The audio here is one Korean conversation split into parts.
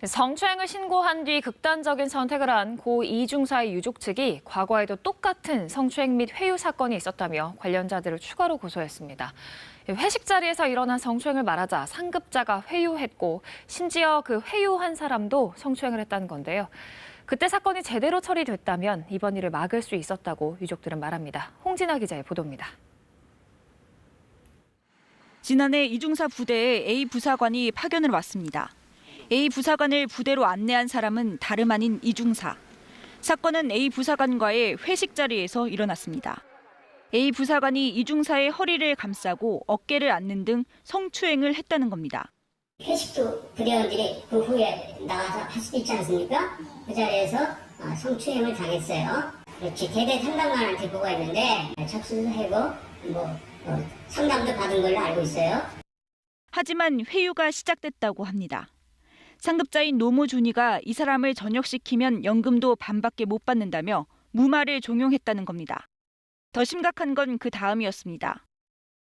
성추행을 신고한 뒤 극단적인 선택을 한 고 이중사의 유족 측이 과거에도 똑같은 성추행 및 회유 사건이 있었다며 관련자들을 추가로 고소했습니다. 회식 자리에서 일어난 성추행을 말하자 상급자가 회유했고 심지어 그 회유한 사람도 성추행을 했다는 건데요. 그때 사건이 제대로 처리됐다면 이번 일을 막을 수 있었다고 유족들은 말합니다. 홍진아 기자의 보도입니다. 지난해 이중사 부대에 A 부사관이 파견을 왔습니다. A 부사관을 부대로 안내한 사람은 다름 아닌 이중사. 사건은 A 부사관과의 회식 자리에서 일어났습니다. A 부사관이 이중사의 허리를 감싸고 어깨를 안는 등 성추행을 했다는 겁니다. 회식도 부대원들이 그 후에 나가서 할 수도 있지 않습니까? 그 자리에서 성추행을 당했어요. 그렇지, 대대 상담관한테 보고가 있는데 접수도 하고 상담도 받은 걸로 알고 있어요. 하지만 회유가 시작됐다고 합니다. 상급자인 노모 준이가 이 사람을 전역시키면 연금도 반밖에 못 받는다며 무마를 종용했다는 겁니다. 더 심각한 건 그 다음이었습니다.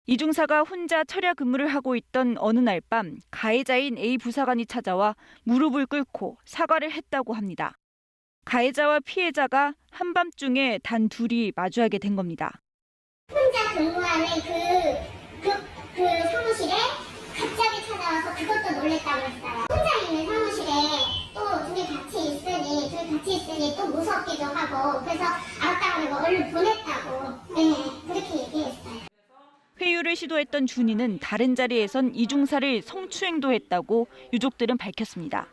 이중사가 혼자 철야 근무를 하고 있던 어느 날 밤 가해자인 A 부사관이 찾아와 무릎을 꿇고 사과를 했다고 합니다. 가해자와 피해자가 한밤중에 단 둘이 마주하게 된 겁니다. 혼자 근무하는 그 사무실에 갑자기 찾아와서 그것도 놀랬다고 했어요. 혼자 있는 사무실에 또 둘이 같이 있으니 또 무섭기도 하고 그래서 알았다고 그러고 얼른 보냈다고 그렇게 얘기했어요. 회유를 시도했던 준이는 다른 자리에선 이중사를 성추행도 했다고 유족들은 밝혔습니다.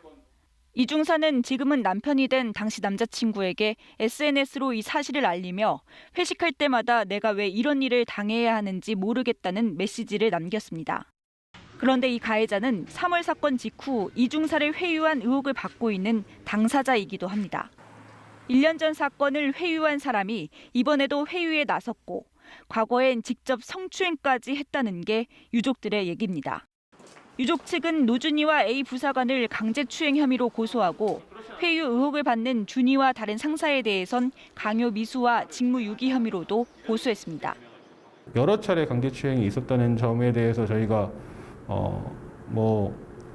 이중사는 지금은 남편이 된 당시 남자친구에게 SNS로 이 사실을 알리며 회식할 때마다 내가 왜 이런 일을 당해야 하는지 모르겠다는 메시지를 남겼습니다. 그런데 이 가해자는 3월 사건 직후 이중사를 회유한 의혹을 받고 있는 당사자이기도 합니다. 1년 전 사건을 회유한 사람이 이번에도 회유에 나섰고 과거엔 직접 성추행까지 했다는 게 유족들의 얘기입니다. 유족 측은 노준이와 A 부사관을 강제추행 혐의로 고소하고 회유 의혹을 받는 준이와 다른 상사에 대해선 강요 미수와 직무유기 혐의로도 고소했습니다. 여러 차례 강제추행이 있었다는 점에 대해서 저희가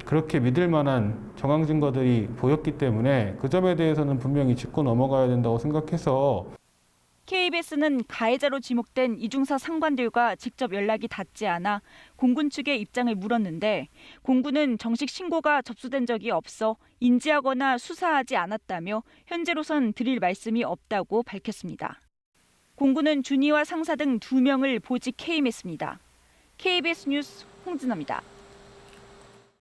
그렇게 믿을 만한 정황 증거들이 보였기 때문에 그 점에 대해서는 분명히 짚고 넘어가야 된다고 생각해서 KBS는 가해자로 지목된 이중사 상관들과 직접 연락이 닿지 않아 공군 측의 입장을 물었는데 공군은 정식 신고가 접수된 적이 없어 인지하거나 수사하지 않았다며 현재로선 드릴 말씀이 없다고 밝혔습니다. 공군은 준이와 상사 등 2명을 보직 해임했습니다. KBS 뉴스 홍진아입니다.